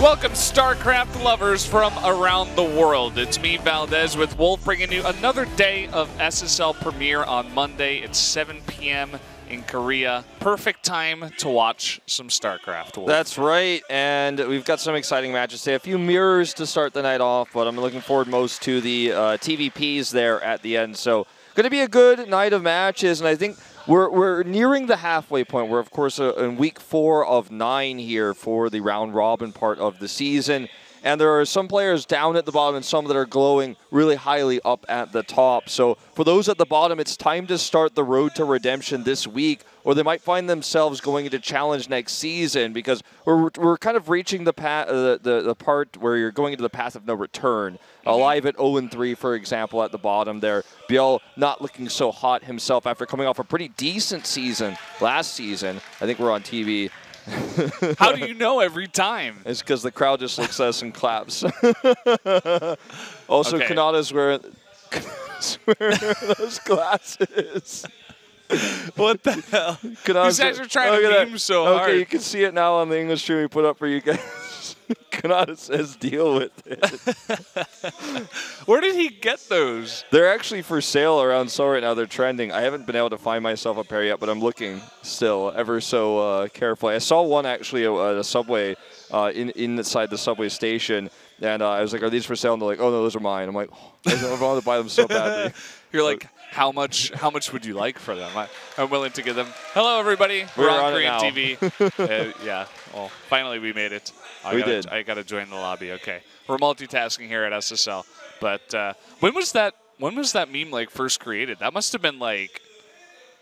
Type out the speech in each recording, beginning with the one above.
Welcome, StarCraft lovers from around the world. It's me, Valdez, with Wolf, bringing you another day of SSL premiere on Monday. It's 7 p.m. in Korea. Perfect time to watch some StarCraft, Wolf. That's right, and we've got some exciting matches today. A few mirrors to start the night off, but I'm looking forward most to the TVPs there at the end. So, going to be a good night of matches, and I think we're nearing the halfway point. We're, of course, in week 4 of 9 here for the round-robin part of the season. And there are some players down at the bottom and some that are glowing really highly up at the top. So for those at the bottom, it's time to start the road to redemption this week, or they might find themselves going into challenge next season, because we're kind of reaching the part where you're going into the path of no return. Alive at 0-3, for example, at the bottom there. Biel not looking so hot himself after coming off a pretty decent season last season. I think we're on TV. How do you know every time? It's because the crowd just looks at us and claps. Also, Okay. Kanata's wearing those glasses. What the hell? These guys are trying to meme so hard. Okay, you can see it now on the English stream we put up for you guys. Kanata says deal with it. Where did he get those? They're actually for sale around Seoul right now. They're trending. I haven't been able to find myself a pair yet, but I'm looking still ever so carefully. I saw one actually at a subway, inside the subway station, and I was like, are these for sale? And they're like, oh, no, those are mine. I'm like, oh, I want to buy them so badly. You're like, how much would you like for them? I'm willing to give them. Hello, everybody. We're on Korean TV. Yeah. Well, finally we made it. I got to join the lobby. Okay. We're multitasking here at SSL. But when was that meme like first created? That must have been like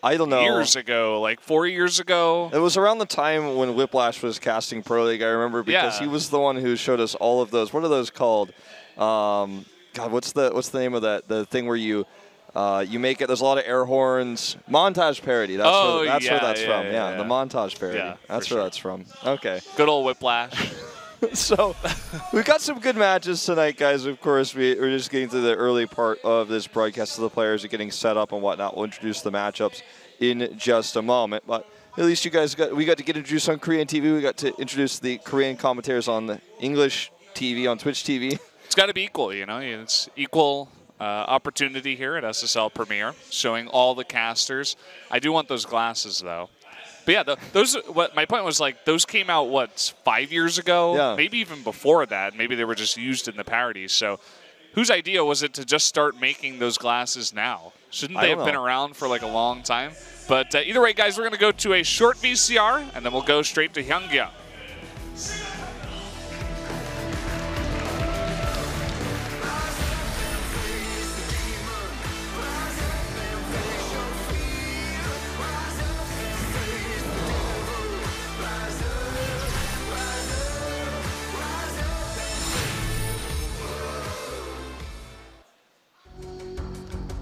I don't know. Years ago, like 4 years ago. It was around the time when Whiplash was casting Pro League, I remember, because he was the one who showed us all of those. What are those called? God, what's the name of that? The thing where you make it. There's a lot of air horns. Montage parody. That's where that's from. Yeah, the montage parody. Yeah, that's where that's from. Okay. Good old Whiplash. So we've got some good matches tonight, guys. Of course, we're just getting to the early part of this broadcast. So the players are getting set up and whatnot. We'll introduce the matchups in just a moment. But at least you guys we got to get introduced on Korean TV. We got to introduce the Korean commentators on the English TV, on Twitch TV. It's got to be equal, you know. It's equal opportunity here at SSL Premiere, showing all the casters. I do want those glasses, though. But yeah, my point was, like, those came out, what, 5 years ago? Yeah. Maybe even before that. Maybe they were just used in the parodies. So whose idea was it to just start making those glasses now? Shouldn't they have been around for, like, a long time? But either way, guys, we're going to go to a short VCR, and then we'll go straight to Hyungya.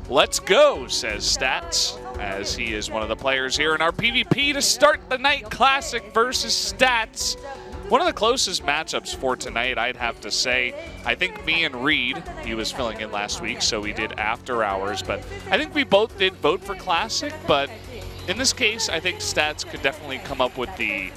Let's go, says Stats, as he is one of the players here in our PvP to start the night. Classic versus Stats. One of the closest matchups for tonight, I'd have to say. I think me and Reed, he was filling in last week, so we did after hours, but I think we both did vote for Classic, but in this case, I think Stats could definitely come up with the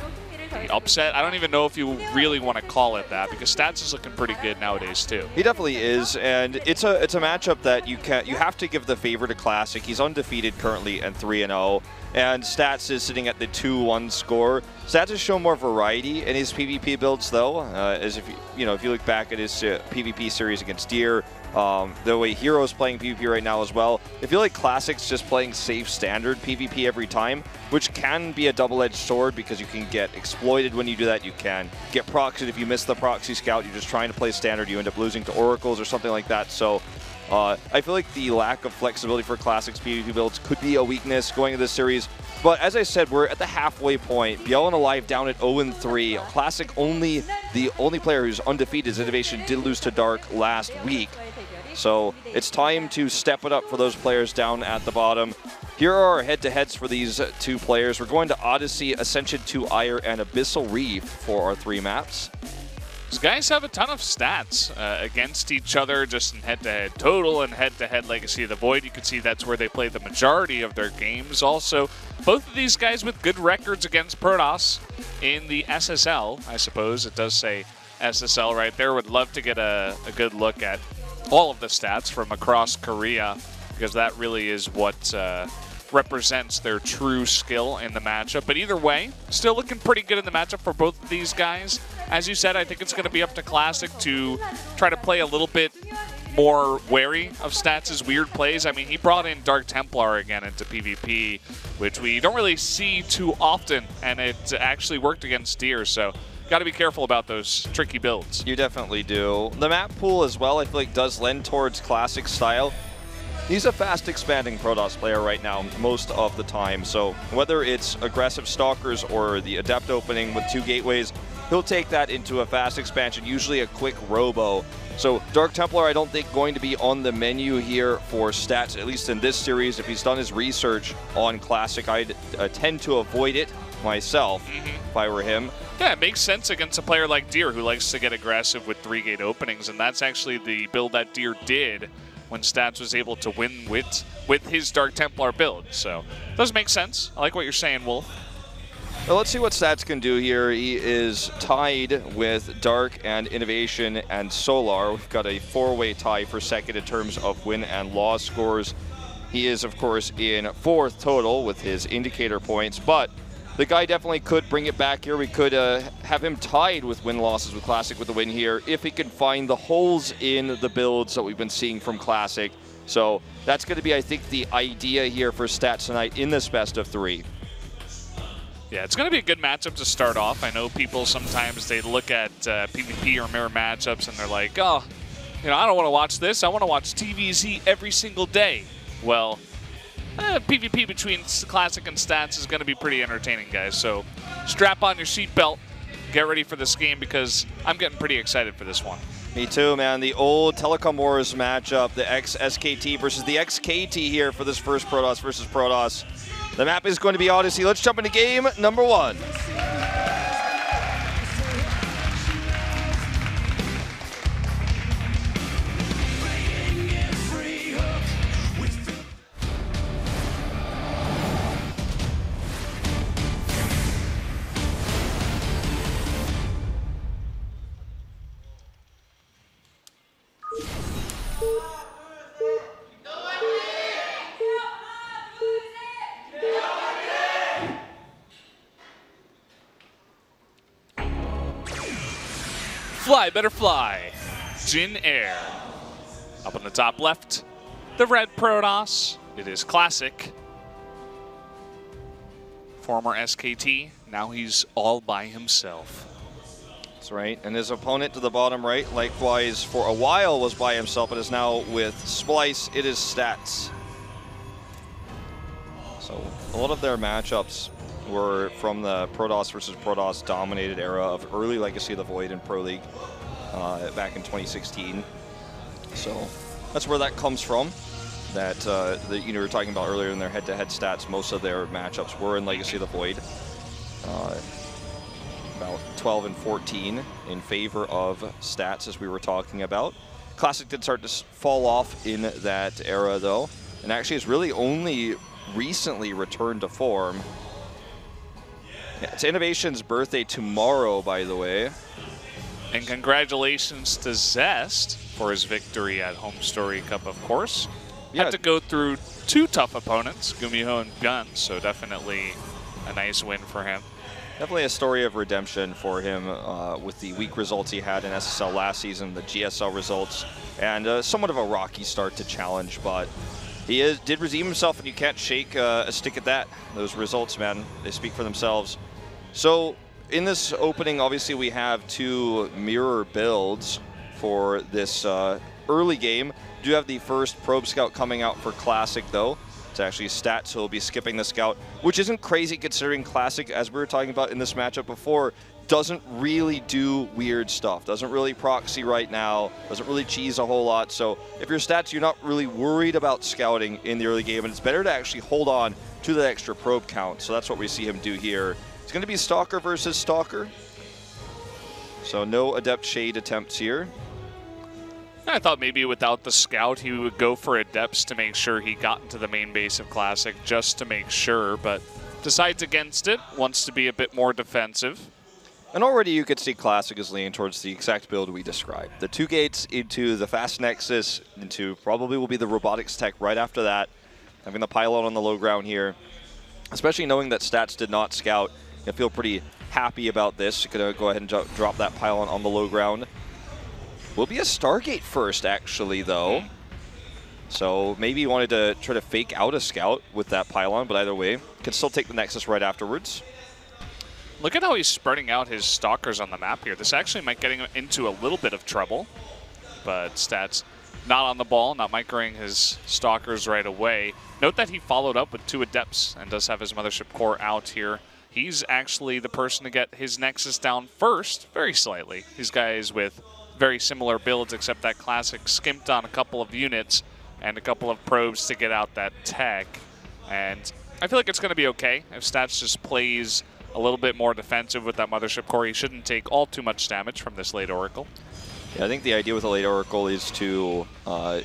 upset. I don't even know if you really want to call it that, because Stats is looking pretty good nowadays too. He definitely is, and it's a matchup that you have to give the favor to Classic. He's undefeated currently and 3-0, and Stats is sitting at the 2-1 score. Stats has shown more variety in his PvP builds, though, as if you look back at his PvP series against Deer. The way Hero's playing PvP right now as well. I feel like Classic's just playing safe standard PvP every time, which can be a double-edged sword because you can get exploited when you do that. You can get proxied if you miss the proxy scout. You're just trying to play standard. You end up losing to Oracles or something like that. So I feel like the lack of flexibility for Classic's PvP builds could be a weakness going into this series. But as I said, we're at the halfway point. Biel and Alive down at 0-3. Classic the only player who's undefeated. His Innovation did lose to Dark last week. So it's time to step it up for those players down at the bottom. Here are our head-to-heads for these two players. We're going to Odyssey, Ascension 2, Aiur, and Abyssal Reef for our 3 maps. These guys have a ton of stats against each other, just in head-to-head total and head-to-head Legacy of the Void. You can see that's where they play the majority of their games. Also, both of these guys with good records against Protoss in the SSL, I suppose. It does say SSL right there. Would love to get a good look at all of the stats from across Korea, because that really is what represents their true skill in the matchup. But either way, still looking pretty good in the matchup for both of these guys. As you said, I think it's going to be up to Classic to try to play a little bit more wary of Stats' weird plays. I mean, he brought in Dark Templar again into PvP, which we don't really see too often, and it actually worked against Deer, so got to be careful about those tricky builds. You definitely do. The map pool as well, I feel like, does lend towards Classic style. He's a fast expanding Protoss player right now most of the time, so whether it's aggressive Stalkers or the Adept opening with 2 gateways, he'll take that into a fast expansion, usually a quick robo. So Dark Templar, I don't think, going to be on the menu here for Stats, at least in this series. If he's done his research on Classic, I'd tend to avoid it myself if I were him. Yeah, it makes sense against a player like Deer, who likes to get aggressive with 3-gate openings, and that's actually the build that Deer did when Stats was able to win with his Dark Templar build. So it does make sense. I like what you're saying, Wolf. Well, let's see what Stats can do here. He is tied with Dark and Innovation and Solar. We've got a 4-way tie for second in terms of win and loss scores. He is, of course, in 4th total with his indicator points, but the guy definitely could bring it back here. We could have him tied with win-losses with Classic with the win here if he can find the holes in the builds that we've been seeing from Classic. So that's going to be, I think, the idea here for Stats tonight in this best of 3. Yeah, it's going to be a good matchup to start off. I know people sometimes, they look at PvP or mirror matchups and they're like, oh, you know, I don't want to watch this. I want to watch TVZ every single day. Well, PvP between Classic and Stats is going to be pretty entertaining, guys. So strap on your seatbelt, get ready for this game, because I'm getting pretty excited for this one. Me too, man. The old Telecom Wars matchup, the ex-SKT versus the ex-KT here for this first Protoss versus Protoss. The map is going to be Odyssey. Let's jump into game number 1. Fly, better fly. Jin Air. Up on the top left, the red Protoss. It is Classic. Former SKT, now he's all by himself. That's right, and his opponent to the bottom right, likewise for a while was by himself, but is now with Splice. It is Stats. So a lot of their matchups were from the Protoss versus Protoss dominated era of early Legacy of the Void in Pro League back in 2016. So that's where that comes from. That you know, we were talking about earlier in their head-to-head stats, most of their matchups were in Legacy of the Void. About 12 and 14 in favor of Stats, as we were talking about. Classic did start to fall off in that era, though, and actually has really only recently returned to form. Yeah, it's Innovation's birthday tomorrow, by the way. And congratulations to Zest for his victory at Home Story Cup, of course. Yeah. Had to go through 2 tough opponents, Gumiho and Gun, so definitely a nice win for him. Definitely a story of redemption for him with the weak results he had in SSL last season, the GSL results, and somewhat of a rocky start to Challenge, but he did redeem himself, and you can't shake a stick at that. Those results, man, they speak for themselves. So in this opening, obviously, we have 2 mirror builds for this early game. We do have the first Probe Scout coming out for Classic, though. It's actually Stats who will be skipping the Scout, which isn't crazy considering Classic, as we were talking about in this matchup before, doesn't really do weird stuff. Doesn't really proxy right now. Doesn't really cheese a whole lot. So if you're Stats, you're not really worried about scouting in the early game, and it's better to actually hold on to that extra probe count. So that's what we see him do here. It's going to be Stalker versus Stalker. So no Adept Shade attempts here. I thought maybe without the Scout, he would go for Adepts to make sure he got into the main base of Classic, just to make sure, but decides against it, wants to be a bit more defensive. And already you could see Classic is leaning towards the exact build we described. The 2 gates into the Fast Nexus, into probably will be the Robotics Tech right after that. Having the pylon on the low ground here. Especially knowing that Stats did not scout. I feel pretty happy about this. Gonna go ahead and drop that pylon on the low ground. Will be a Stargate first, actually, though. So maybe he wanted to try to fake out a scout with that pylon, but either way, can still take the Nexus right afterwards. Look at how he's spreading out his Stalkers on the map here. This actually might get him into a little bit of trouble, but Stats not on the ball, not microing his Stalkers right away. Note that he followed up with 2 Adepts and does have his Mothership Core out here. He's actually the person to get his Nexus down first, very slightly. These guys with very similar builds, except that Classic skimped on a couple of units and a couple of probes to get out that tech. And I feel like it's going to be okay if Stats just plays a little bit more defensive with that Mothership Core. He shouldn't take all too much damage from this late Oracle. Yeah, I think the idea with a late Oracle is to,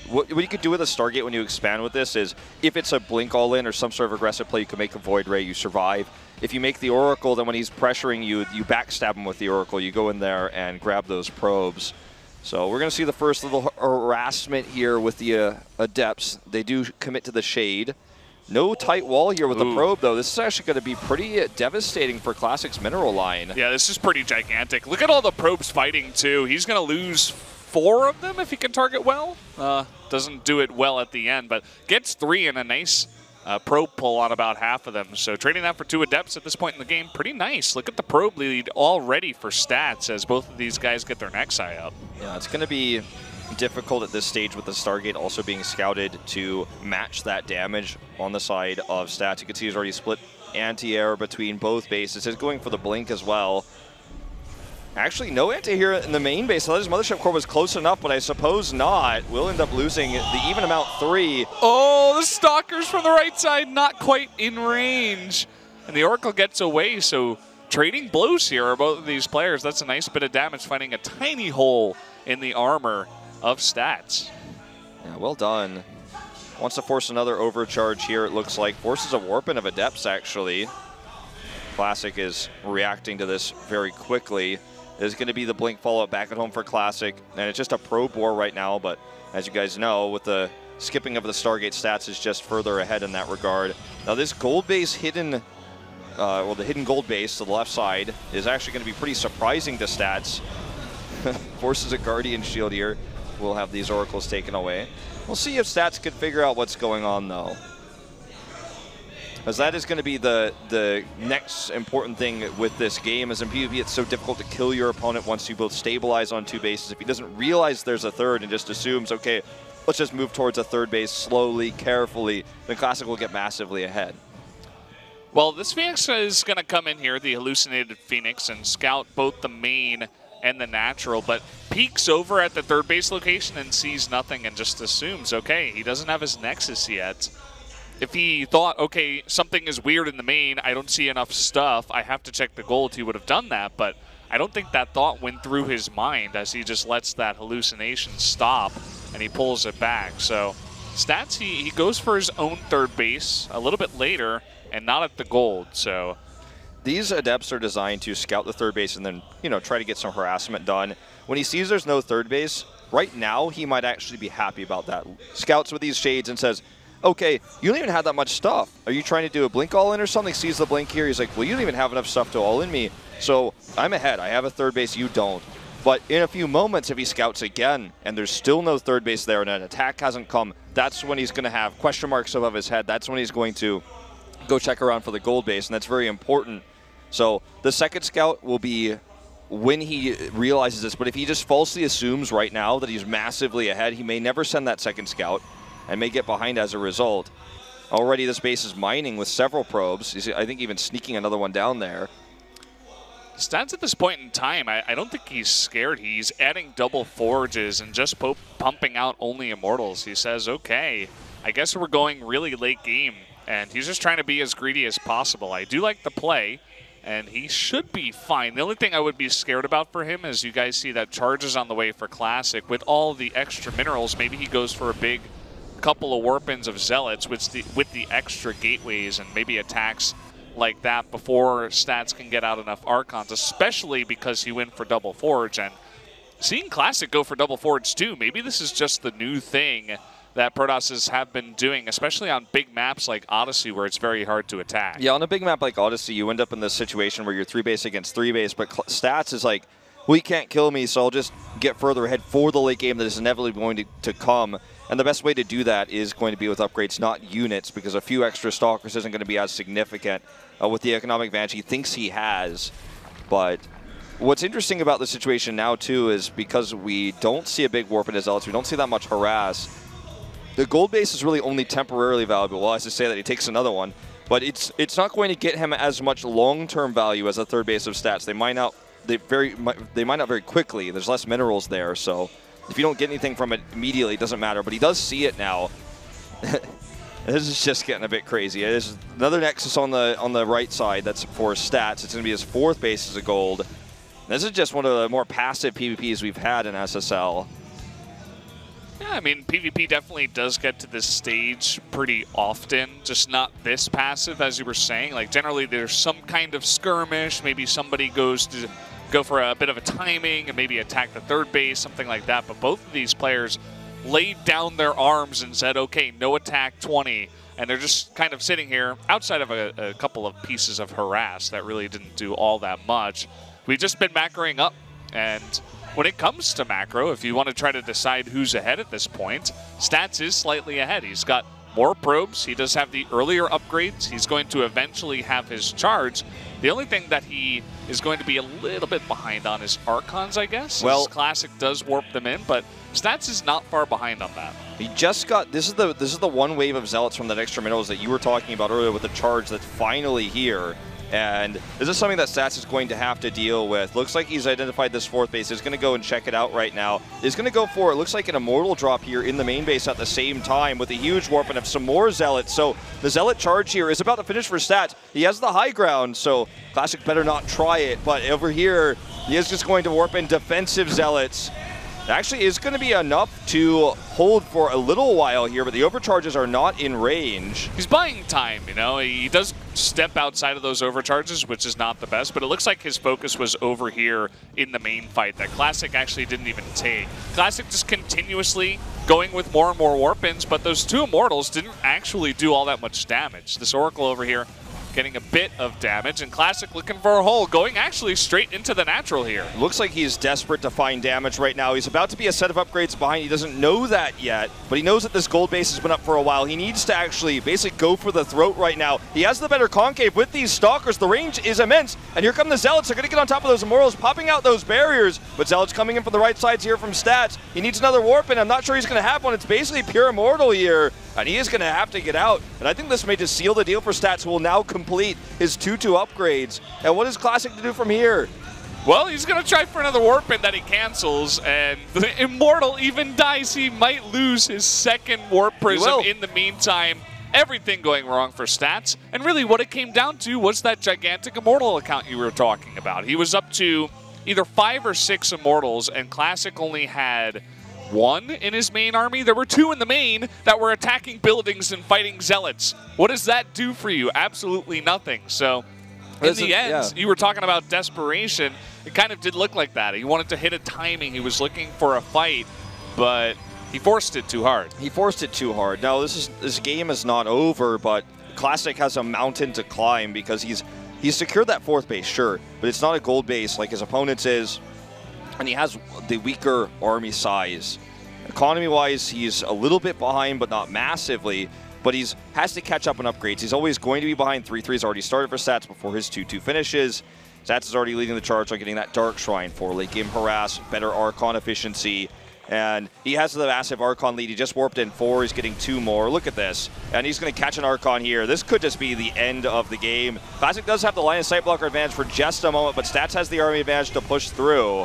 what you could do with a Stargate when you expand with this is, if it's a Blink all-in or some sort of aggressive play, you can make a Void Ray, you survive. If you make the Oracle, then when he's pressuring you, you backstab him with the Oracle. You go in there and grab those probes. So we're going to see the first little harassment here with the Adepts. They do commit to the Shade. No tight wall here with the probe, though. This is actually going to be pretty devastating for Classic's mineral line. Yeah, this is pretty gigantic. Look at all the probes fighting, too. He's going to lose 4 of them if he can target well. Doesn't do it well at the end, but gets 3 in a nice probe pull on about half of them. So trading that for 2 Adepts at this point in the game, pretty nice. Look at the probe lead already for Stats as both of these guys get their Nexi up. Yeah, it's going to be difficult at this stage with the Stargate also being scouted to match that damage on the side of Stats. You can see he's already split anti-air between both bases. He's going for the Blink as well. Actually, no anti here in the main base. I thought his Mothership Core was close enough, but I suppose not. We'll end up losing the even amount 3. Oh, the Stalkers from the right side not quite in range. And the Oracle gets away, so trading blows here are both of these players. That's a nice bit of damage, finding a tiny hole in the armor of Stats. Yeah, well done. Wants to force another overcharge here, it looks like. Forces a Warping of Adepts, actually. Classic is reacting to this very quickly. There's going to be the Blink follow-up back at home for Classic. And it's just a probe war right now, but as you guys know, with the skipping of the Stargate, Stats is just further ahead in that regard. Now this gold base hidden, well, the hidden gold base to the left side is actually going to be pretty surprising to Stats. Forces a Guardian Shield here. We'll have these Oracles taken away. We'll see if Stats can figure out what's going on, though. As that is going to be the next important thing with this game, as in PvP it's so difficult to kill your opponent once you both stabilize on 2 bases. If he doesn't realize there's a third and just assumes, okay, let's just move towards a 3rd base slowly, carefully, then Classic will get massively ahead. Well, this Phoenix is going to come in here, the hallucinated Phoenix, and scout both the main and the natural, but peeks over at the 3rd base location and sees nothing and just assumes, okay, he doesn't have his Nexus yet. If he thought, okay, something is weird in the main, I don't see enough stuff, I have to check the gold, he would have done that, but I don't think that thought went through his mind as he just lets that hallucination stop and he pulls it back. So Stats, he goes for his own 3rd base a little bit later and not at the gold, so these Adepts are designed to scout the 3rd base and then, you know, try to get some harassment done. When he sees there's no 3rd base, right now he might actually be happy about that. Scouts with these Shades and says, okay, you don't even have that much stuff. Are you trying to do a Blink all-in or something? Sees the Blink here, he's like, well, you don't even have enough stuff to all-in me, so I'm ahead. I have a 3rd base, you don't. But in a few moments, if he scouts again and there's still no 3rd base there and an attack hasn't come, that's when he's going to have question marks above his head. That's when he's going to go check around for the gold base, and that's very important. So the 2nd scout will be when he realizes this, but if he just falsely assumes right now that he's massively ahead, he may never send that 2nd scout and may get behind as a result. Already this base is mining with several probes. He's, I think, even sneaking another one down there. Stats at this point in time, I don't think he's scared. He's adding double forges and just pumping out only Immortals. He says, okay, I guess we're going really late game, and he's just trying to be as greedy as possible. I do like the play, and he should be fine. The only thing I would be scared about for him is you guys see that charge is on the way for Classic. With all the extra minerals, maybe he goes for a big couple of warp-ins of Zealots with the extra gateways and maybe attacks like that before Stats can get out enough Archons, especially because he went for double Forge. And seeing Classic go for double Forge too, maybe this is just the new thing that Protosses have been doing, especially on big maps like Odyssey, where it's very hard to attack. Yeah, on a big map like Odyssey, you end up in this situation where you're 3-base against 3-base, but Stats is like, well, he can't kill me, so I'll just get further ahead for the late game that is inevitably going to come. And the best way to do that is going to be with upgrades, not units, because a few extra Stalkers isn't going to be as significant with the economic advantage he thinks he has. But what's interesting about the situation now, too, is because we don't see a big warp into Zealots, we don't see that much harass, the gold base is really only temporarily valuable. Well, as to say that he takes another one, but it's not going to get him as much long-term value as a third base of Stats. They might not very quickly. There's less minerals there, so if you don't get anything from it immediately, it doesn't matter. But he does see it now. This is just getting a bit crazy. There's another Nexus on the right side. That's for Stats. It's going to be his fourth base as a gold. This is just one of the more passive PvPs we've had in SSL. Yeah, I mean, PvP definitely does get to this stage pretty often, just not this passive, as you were saying. Like, generally, there's some kind of skirmish. Maybe somebody goes to go for a bit of a timing and maybe attack the third base, something like that. But both of these players laid down their arms and said, okay, no attack 20. And they're just kind of sitting here outside of a couple of pieces of harass that really didn't do all that much. We've just been macroing up, and when it comes to macro, if you want to try to decide who's ahead at this point, Stats is slightly ahead. He's got more probes. He does have the earlier upgrades. He's going to eventually have his charge. The only thing that he is going to be a little bit behind on is Archons, I guess. Well, Classic does warp them in, but Stats is not far behind on that. He just got, this is the one wave of Zealots from that extra minerals that you were talking about earlier with the charge that's finally here. And this is something that Stats is going to have to deal with. Looks like he's identified this fourth base. He's going to go and check it out right now. He's going to go for, it looks like an Immortal drop here in the main base at the same time with a huge warp and have some more Zealots. So the Zealot charge here is about to finish for Stats. He has the high ground, so Classic better not try it. But over here, he is just going to warp in defensive Zealots. It actually is going to be enough to hold for a little while here, but the overcharges are not in range. He's buying time, you know. He does step outside of those overcharges, which is not the best, but it looks like his focus was over here in the main fight that Classic actually didn't even take. Classic just continuously going with more and more warp-ins, but those two Immortals didn't actually do all that much damage. This Oracle over here getting a bit of damage, and Classic looking for a hole, going actually straight into the natural here. Looks like he's desperate to find damage right now. He's about to be a set of upgrades behind. He doesn't know that yet, but he knows that this gold base has been up for a while. He needs to actually basically go for the throat right now. He has the better concave with these Stalkers. The range is immense, and here come the Zealots. They're going to get on top of those Immortals, popping out those barriers, but Zealots coming in from the right sides here from Stats. He needs another warp, and I'm not sure he's going to have one. It's basically pure Immortal here, and he is going to have to get out, and I think this may just seal the deal for Stats, who will now complete his 2-2 upgrades. And what is Classic to do from here? Well, he's going to try for another warp in that he cancels, and the Immortal even dies. He might lose his second warp prism in the meantime. Everything going wrong for Stats, and really what it came down to was that gigantic Immortal account you were talking about. He was up to either 5 or 6 Immortals, and Classic only had 1 in his main army. There were 2 in the main that were attacking buildings and fighting Zealots. What does that do for you? Absolutely nothing. So in the end, you were talking about desperation. It kind of did look like that. He wanted to hit a timing. He was looking for a fight, but he forced it too hard. He forced it too hard. Now, this game is not over, but Classic has a mountain to climb because he's secured that fourth base, sure, but it's not a gold base like his opponent's is. And he has the weaker army size. Economy-wise, he's a little bit behind, but not massively. But he has to catch up on upgrades. He's always going to be behind. 3-3 has already started for Stats before his 2-2 finishes. Stats is already leading the charge on getting that Dark Shrine for late game harass, better Archon efficiency. And he has the massive Archon lead. He just warped in 4. He's getting 2 more. Look at this. And he's going to catch an Archon here. This could just be the end of the game. Classic does have the line of sight blocker advantage for just a moment, but Stats has the army advantage to push through.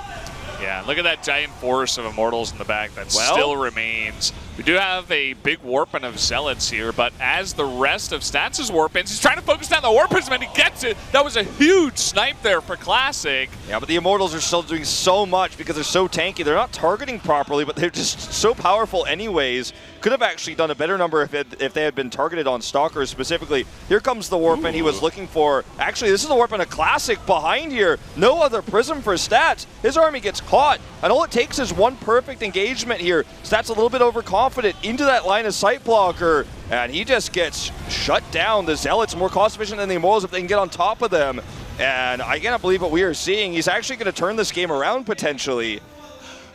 Yeah, look at that giant force of Immortals in the back that still remains. We do have a big warping of Zealots here, but as the rest of Stats' warpins, he's trying to focus down the Warp Prism and he gets it. That was a huge snipe there for Classic. Yeah, but the Immortals are still doing so much because they're so tanky. They're not targeting properly, but they're just so powerful anyways. Could have actually done a better number if they had been targeted on Stalkers specifically. Here comes the Warpin he was looking for. Actually, this is the Warpin of Classic behind here. No other Prism for Stats. His army gets caught, and all it takes is one perfect engagement here. Stats a little bit overconfident into that line of sight blocker, and he just gets shut down. The Zealots more cost efficient than the Immortals if they can get on top of them. And I cannot believe what we are seeing. He's actually going to turn this game around potentially.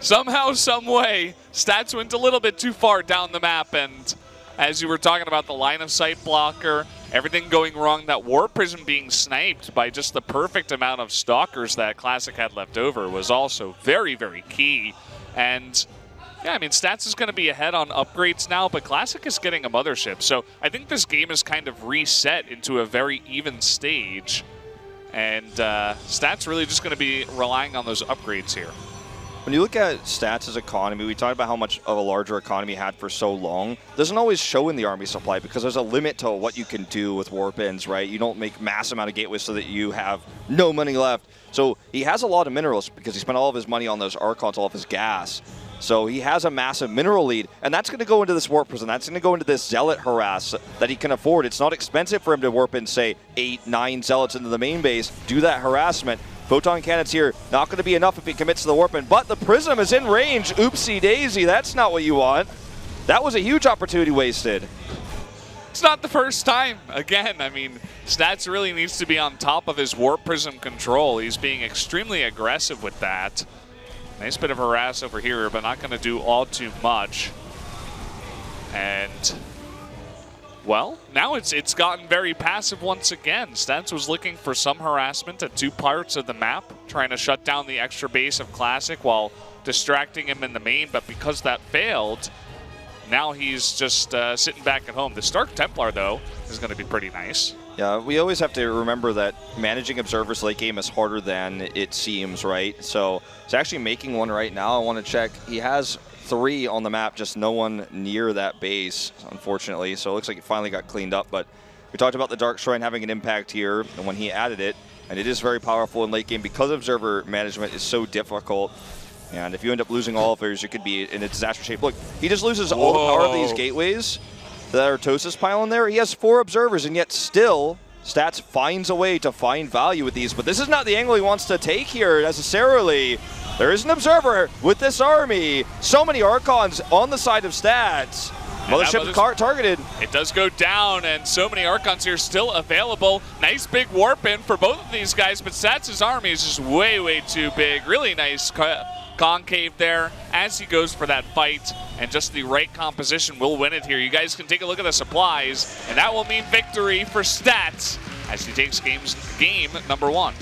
Somehow, some way, Stats went a little bit too far down the map, and as you were talking about the line of sight blocker, everything going wrong, that Warp Prism being sniped by just the perfect amount of Stalkers that Classic had left over was also very, very key. And yeah, I mean, Stats is going to be ahead on upgrades now, but Classic is getting a mothership. So I think this game is kind of reset into a very even stage, and Stats really just going to be relying on those upgrades here. When you look at Stats' economy, we talked about how much of a larger economy he had for so long. Doesn't always show in the army supply because there's a limit to what you can do with warp-ins, right? You don't make mass amount of gateways so that you have no money left. So he has a lot of minerals because he spent all of his money on those Archons, all of his gas. So he has a massive mineral lead, and that's going to go into this Warp Prism. That's going to go into this Zealot harass that he can afford. It's not expensive for him to warp in, say, 8, 9 Zealots into the main base, do that harassment. Photon Cannons here, not going to be enough if he commits to the Warpin, but the Prism is in range. Oopsie daisy, that's not what you want. That was a huge opportunity wasted. It's not the first time. Again, I mean, Stats really needs to be on top of his Warp Prism control. He's being extremely aggressive with that. Nice bit of harass over here, but not going to do all too much. And, well, now it's gotten very passive once again. Stats was looking for some harassment at 2 parts of the map, trying to shut down the extra base of Classic while distracting him in the main, but because that failed, now he's just sitting back at home. The Stark Templar, though, is going to be pretty nice. Yeah, we always have to remember that managing observers late game is harder than it seems, right? So he's actually making one right now. I want to check. He has 3 on the map, just no one near that base, unfortunately. So it looks like it finally got cleaned up. But we talked about the Dark Shrine having an impact here, and when he added it, and it is very powerful in late game because observer management is so difficult. And if you end up losing all of yours, it could be in a disaster shape. Look, he just loses all the power of these gateways that are Tosis pile in there. He has 4 observers, and yet still, Stats finds a way to find value with these. But this is not the angle he wants to take here necessarily. There is an observer with this army. So many Archons on the side of Stats. Mothership targeted. It does go down, and so many Archons here still available. Nice big warp in for both of these guys, but Stats' army is just way, way too big. Really nice concave there as he goes for that fight, and just the right composition will win it here. You guys can take a look at the supplies, and that will mean victory for Stats as he takes game number 1.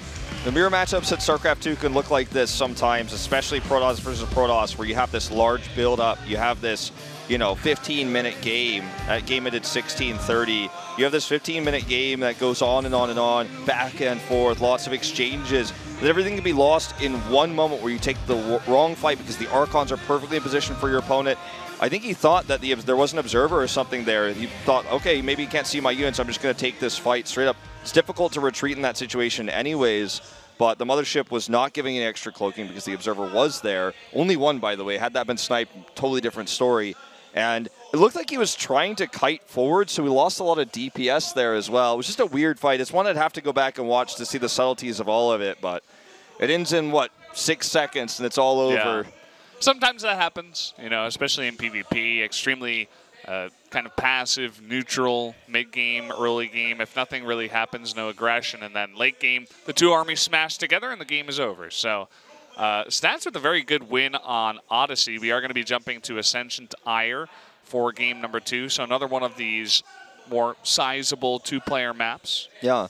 The mirror matchups at StarCraft 2 can look like this sometimes, especially Protoss versus Protoss, where you have this large build-up, you have this 15-minute game. That game ended 16:30. You have this 15-minute game that goes on and on and on, back and forth, lots of exchanges. That everything can be lost in one moment where you take the wrong fight because the Archons are perfectly in position for your opponent. I think he thought that there was an observer or something there. He thought, okay, maybe he can't see my units, I'm just going to take this fight straight up. It's difficult to retreat in that situation anyways, but the Mothership was not giving any extra cloaking because the observer was there. Only one, by the way. Had that been sniped, totally different story. And it looked like he was trying to kite forward, so we lost a lot of DPS there as well. It was just a weird fight. It's one I'd have to go back and watch to see the subtleties of all of it, but it ends in, 6 seconds, and it's all over. Yeah. Sometimes that happens, especially in PvP. Extremely kind of passive, neutral, mid-game, early game. If nothing really happens, no aggression, and then late game, the 2 armies smash together, and the game is over. So Stats with a very good win on Odyssey. We are going to be jumping to Ascension to Aiur for game number 2. So another one of these more sizable 2-player maps. Yeah.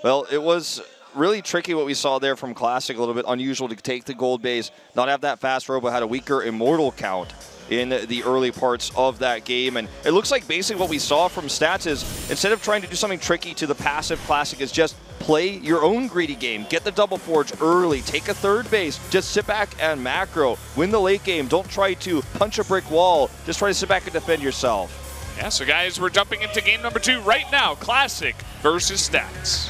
Well, it was really tricky what we saw there from Classic. A little bit unusual to take the gold base, not have that fast robo, had a weaker Immortal count in the early parts of that game. And it looks like basically what we saw from Stats is instead of trying to do something tricky to the passive, Classic is just play your own greedy game. Get the double forge early. Take a third base. Just sit back and macro. Win the late game. Don't try to punch a brick wall. Just try to sit back and defend yourself. Yeah, so guys, we're jumping into game number 2 right now. Classic versus Stats.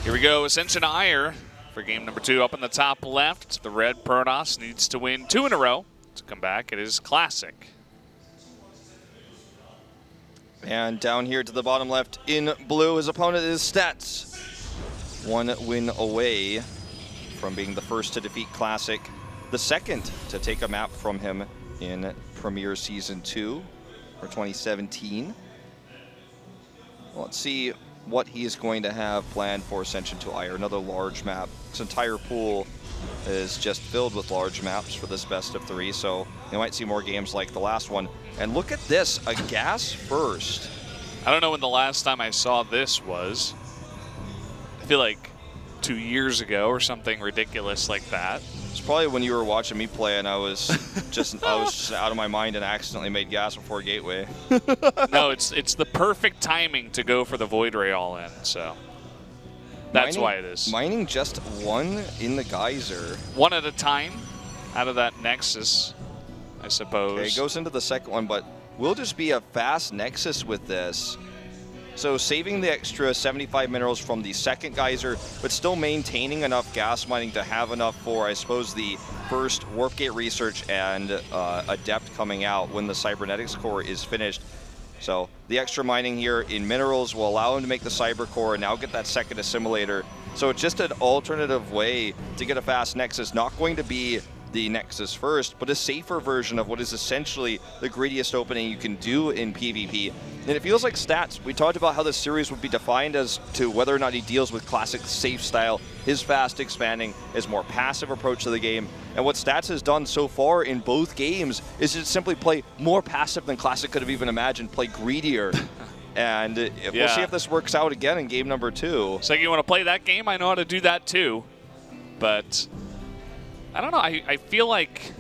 Here we go, Ascension Aiur for game number 2. Up in the top left, the red Protoss needs to win 2 in a row to come back. It is Classic. And down here to the bottom left in blue, his opponent is Stats. 1 win away from being the first to defeat Classic, the second to take a map from him in Premier Season 2 for 2017. Let's see what he is going to have planned for Ascension to Aiur. Another large map. This entire pool is just filled with large maps for this best of 3, so you might see more games like the last one. And look at this, a gas first. I don't know when the last time I saw this was. I feel like 2 years ago or something ridiculous like that. It's probably when you were watching me play and I was just out of my mind and accidentally made gas before Gateway. No, it's the perfect timing to go for the Void Ray all in, so that's why it is. Mining just 1 in the geyser. 1 at a time out of that Nexus, I suppose. Okay, it goes into the second one, but will just be a fast Nexus with this. So saving the extra 75 minerals from the second geyser, but still maintaining enough gas mining to have enough for, I suppose, the first Warp Gate research and Adept coming out when the Cybernetics core is finished. So the extra mining here in minerals will allow him to make the Cyber core and now get that second assimilator. So it's just an alternative way to get a fast Nexus, not going to be the Nexus first, but a safer version of what is essentially the greediest opening you can do in PvP. And it feels like Stats, we talked about how this series would be defined as to whether or not he deals with Classic safe style, his fast expanding, his more passive approach to the game. And what Stats has done so far in both games is just simply play more passive than Classic could have even imagined, play greedier. And we'll see if this works out again in game number 2. So you want to play that game? I know how to do that too. But I don't know, I feel like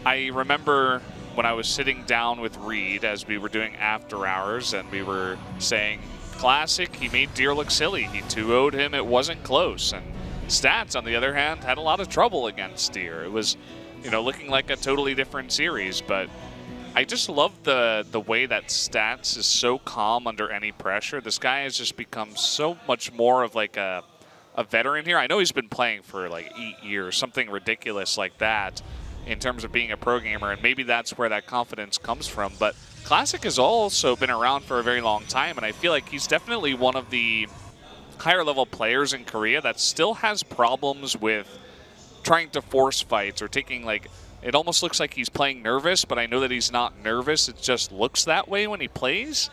I remember when I was sitting down with Reed as we were doing After Hours and we were saying, Classic, he made Deer look silly. He 2-0'd him, it wasn't close. And Stats, on the other hand, had a lot of trouble against Deer. It was, you know, looking like a totally different series, but I just love the way that Stats is so calm under any pressure. This guy has just become so much more of like a veteran here. I know he's been playing for like 8 years, something ridiculous like that in terms of being a pro gamer, and maybe that's where that confidence comes from. But Classic has also been around for a very long time, and I feel like he's definitely one of the higher level players in Korea that still has problems with trying to force fights or taking like, it almost looks like he's playing nervous, but I know that he's not nervous. It just looks that way when he plays.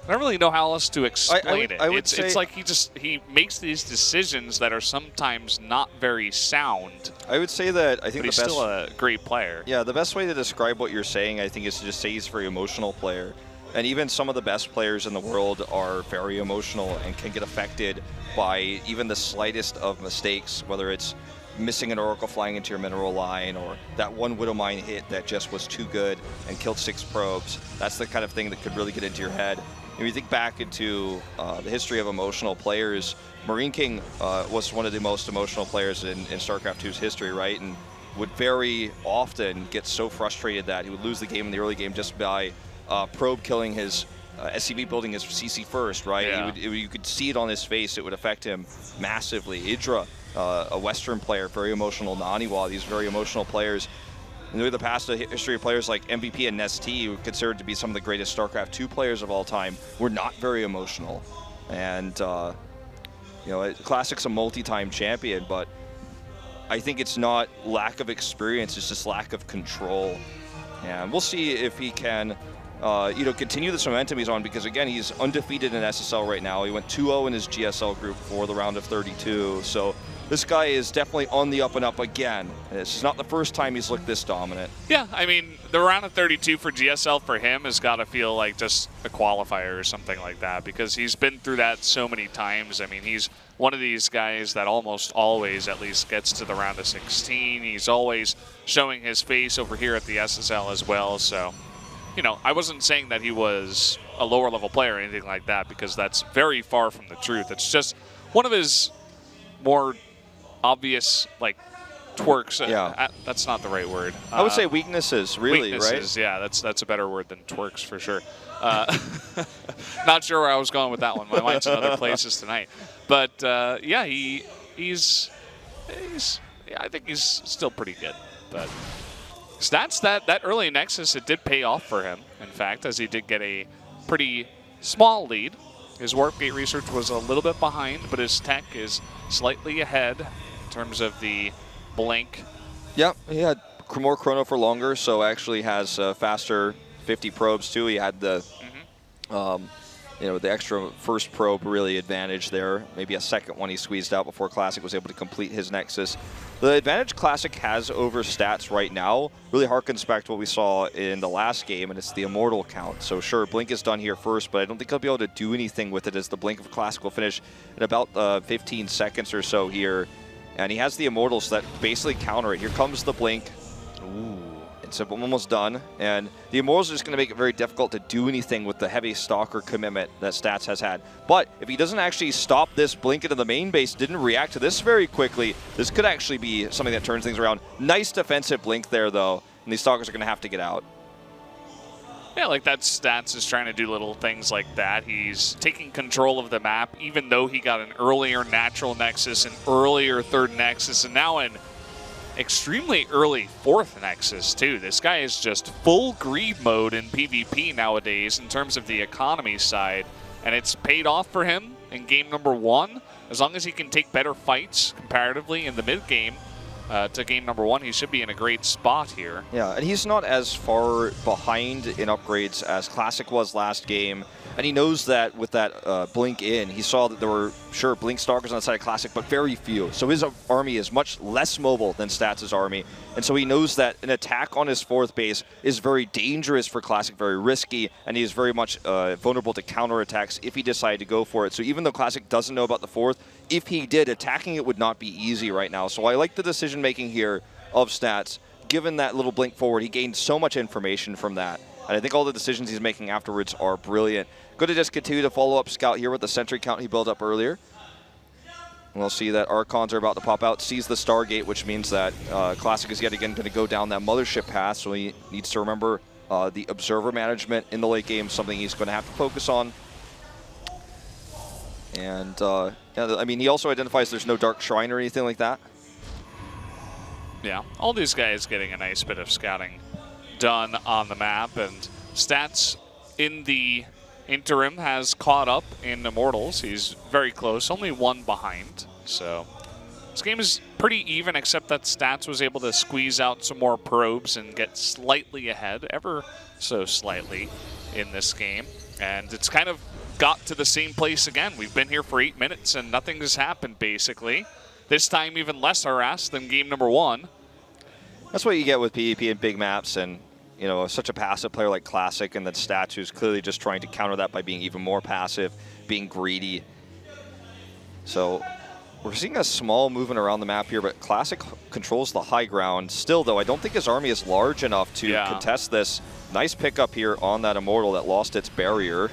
I don't really know how else to explain it. It's like he makes these decisions that are sometimes not very sound. I would say that I think he's still a great player. Yeah, the best way to describe what you're saying, I think, is to just say he's a very emotional player. And even some of the best players in the world are very emotional and can get affected by even the slightest of mistakes, whether it's missing an Oracle flying into your mineral line or that one Widow Mine hit that just was too good and killed 6 probes. That's the kind of thing that could really get into your head. If you think back into the history of emotional players, Marine King was one of the most emotional players in StarCraft 2's history, right? And would very often get so frustrated that he would lose the game in the early game just by probe killing his SCV building his CC first, right? Yeah. You could see it on his face. It would affect him massively. Idra, a Western player, very emotional. Naniwa, these very emotional players. And through the past history of players like MVP and Nestea, considered to be some of the greatest StarCraft 2 players of all time, were not very emotional. And, you know, Classic's a multi-time champion, but I think it's not lack of experience, it's just lack of control. And we'll see if he can you know, continue this momentum he's on, because again, he's undefeated in SSL right now. He went 2-0 in his GSL group for the round of 32. So this guy is definitely on the up and up again. This is not the first time he's looked this dominant. Yeah, I mean, the round of 32 for GSL for him has got to feel like just a qualifier or something like that, because he's been through that so many times. I mean, he's one of these guys that almost always at least gets to the round of 16. He's always showing his face over here at the SSL as well. So, you know, I wasn't saying that he was a lower level player or anything like that, because that's very far from the truth. It's just one of his more obvious, like, twerks. Yeah. That's not the right word. I would say weaknesses, really, weaknesses, right? Yeah, that's a better word than twerks for sure. Not sure where I was going with that one. My mind's in other places tonight. But yeah, he's I think he's still pretty good. But stats that early Nexus, it did pay off for him. In fact, as he did get a pretty small lead. His warp gate research was a little bit behind, but his tech is slightly ahead in terms of the blink. Yep, he had more chrono for longer, so actually has faster 50 probes too. He had the, you know, the extra first probe really advantage there. Maybe a second one he squeezed out before Classic was able to complete his Nexus. The advantage Classic has over stats right now really harkens back to what we saw in the last game, and it's the Immortal count. So sure, Blink is done here first, but I don't think he'll be able to do anything with it, as the Blink of Classic will finish in about 15 seconds or so here. And he has the Immortals that basically counter it. Here comes the Blink. Ooh. It's almost done. And the Immortals are just going to make it very difficult to do anything with the heavy Stalker commitment that Stats has had. But if he doesn't actually stop this Blink into the main base, didn't react to this very quickly, this could actually be something that turns things around. Nice defensive Blink there, though. And these Stalkers are going to have to get out. Yeah, like that Stats is trying to do little things like that. He's taking control of the map, even though he got an earlier natural Nexus, an earlier third Nexus, and now an extremely early fourth Nexus, too. This guy is just full greed mode in PvP nowadays in terms of the economy side, and it's paid off for him in game number 1. As long as he can take better fights comparatively in the mid-game, to game number 1, he should be in a great spot here. Yeah, and he's not as far behind in upgrades as Classic was last game. And he knows that with that Blink in, he saw that there were, sure, Blink Stalkers on the side of Classic, but very few. So his army is much less mobile than Stats' army. And so he knows that an attack on his fourth base is very dangerous for Classic, very risky, and he is very much vulnerable to counterattacks if he decided to go for it. So even though Classic doesn't know about the fourth, if he did, attacking it would not be easy right now. So I like the decision-making here of Stats. Given that little Blink forward, he gained so much information from that. And I think all the decisions he's making afterwards are brilliant. Going to just continue to follow up Scout here with the sentry count he built up earlier. We'll see that Archons are about to pop out, sees the Stargate, which means that Classic is yet again going to go down that Mothership path, so he needs to remember the Observer management in the late game, something he's going to have to focus on. And, yeah, I mean, he also identifies there's no Dark Shrine or anything like that. Yeah, all these guys getting a nice bit of scouting done on the map, and Stats in the interim has caught up in Immortals. He's very close, only one behind. So this game is pretty even, except that Stats was able to squeeze out some more probes and get slightly ahead, ever so slightly, in this game. And it's kind of got to the same place again. We've been here for 8 minutes and nothing has happened, basically. This time even less harassed than game number 1. That's what you get with PvP and big maps, and you know, such a passive player like Classic, and then Stats, who's clearly just trying to counter that by being even more passive, being greedy. So we're seeing a small movement around the map here, but Classic controls the high ground. Still, though, I don't think his army is large enough to contest this. Nice pickup here on that Immortal that lost its barrier.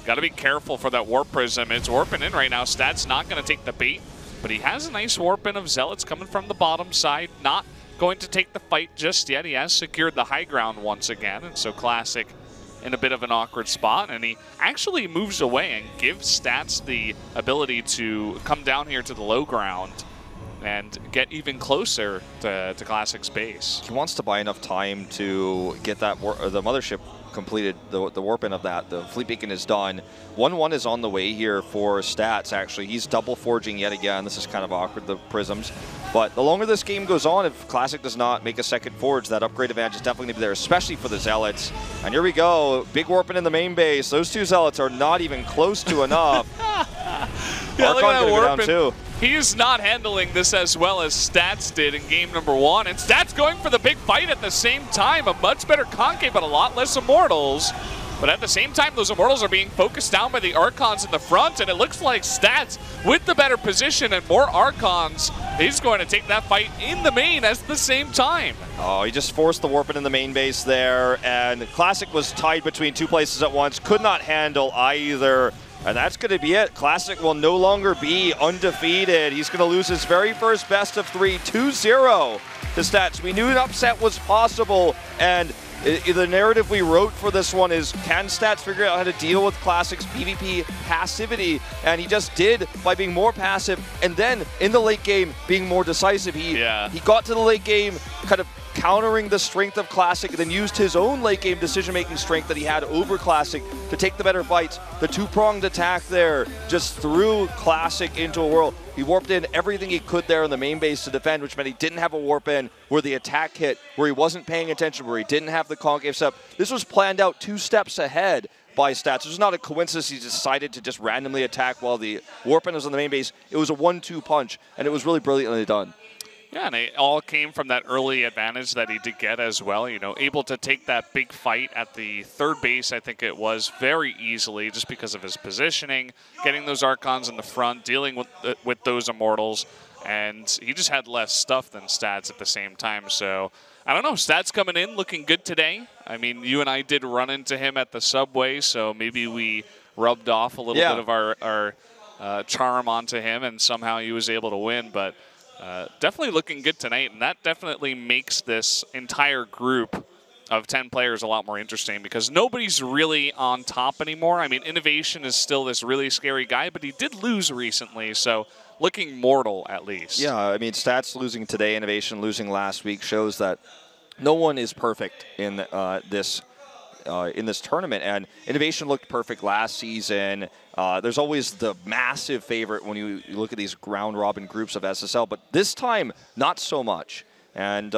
Got to be careful for that Warp Prism. It's warping in right now. Stats not going to take the bait, but he has a nice warp in of Zealots coming from the bottom side. Not going to take the fight just yet. He has secured the high ground once again, and so Classic in a bit of an awkward spot, and he actually moves away and gives Stats the ability to come down here to the low ground and get even closer to Classic's base. He wants to buy enough time to get that the mothership completed, the warp-in of that. The fleet beacon is done. 1-1 is on the way here for Stats, actually. He's double forging yet again. This is kind of awkward, the prisms. But the longer this game goes on, if Classic does not make a second forge, that upgrade advantage is definitely going to be there, especially for the Zealots. And here we go. Big warp-in in the main base. Those two Zealots are not even close to enough. Yeah, look at that go down too. He is not handling this as well as Stats did in game number 1. And Stats going for the big fight at the same time. A much better concave, but a lot less Immortals. But at the same time, those Immortals are being focused down by the Archons in the front, and it looks like Stats, with the better position and more Archons, he's going to take that fight in the main at the same time. Oh, he just forced the warp in the main base there, and Classic was tied between two places at once, could not handle either. And that's going to be it. Classic will no longer be undefeated. He's going to lose his very first best of 3, 2-0 to Stats. We knew an upset was possible, and the narrative we wrote for this one is, can Stats figure out how to deal with Classic's PvP passivity? And he just did by being more passive, and then in the late game being more decisive. He got to the late game kind of countering the strength of Classic, then used his own late game decision-making strength that he had over Classic to take the better fights. The two-pronged attack there just threw Classic into a whirl. He warped in everything he could there in the main base to defend, which meant he didn't have a warp in where the attack hit, where he wasn't paying attention, where he didn't have the concave step. This was planned out 2 steps ahead by Stats. It was not a coincidence he decided to just randomly attack while the warp in was on the main base. It was a 1-2 punch, and it was really brilliantly done. Yeah, and it all came from that early advantage that he did get as well. You know, able to take that big fight at the third base, I think it was, very easily just because of his positioning, getting those Archons in the front, dealing with those Immortals, and he just had less stuff than Stats at the same time. So, I don't know, Stats coming in looking good today. I mean, you and I did run into him at the subway, so maybe we rubbed off a little bit of our charm onto him, and somehow he was able to win. But definitely looking good tonight, and that definitely makes this entire group of 10 players a lot more interesting because nobody's really on top anymore. I mean, Innovation is still this really scary guy, but he did lose recently, so looking mortal at least. Yeah, I mean, Stats losing today, Innovation losing last week shows that no one is perfect in this tournament, and Innovation looked perfect last season. There's always the massive favorite when you look at these round-robin groups of SSL, but this time, not so much. And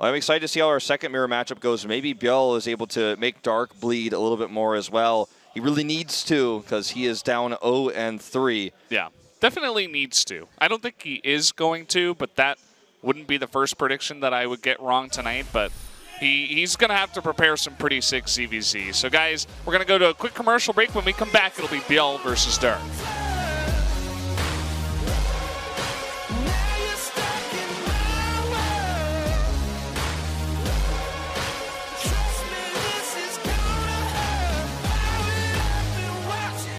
I'm excited to see how our second mirror matchup goes. Maybe Bill is able to make Dark bleed a little bit more as well. He really needs to, because he is down 0-3. Yeah, definitely needs to. I don't think he is going to, but that wouldn't be the first prediction that I would get wrong tonight, but he's going to have to prepare some pretty sick ZVZ. So, guys, we're going to go to a quick commercial break. When we come back, it'll be Biel versus Dark.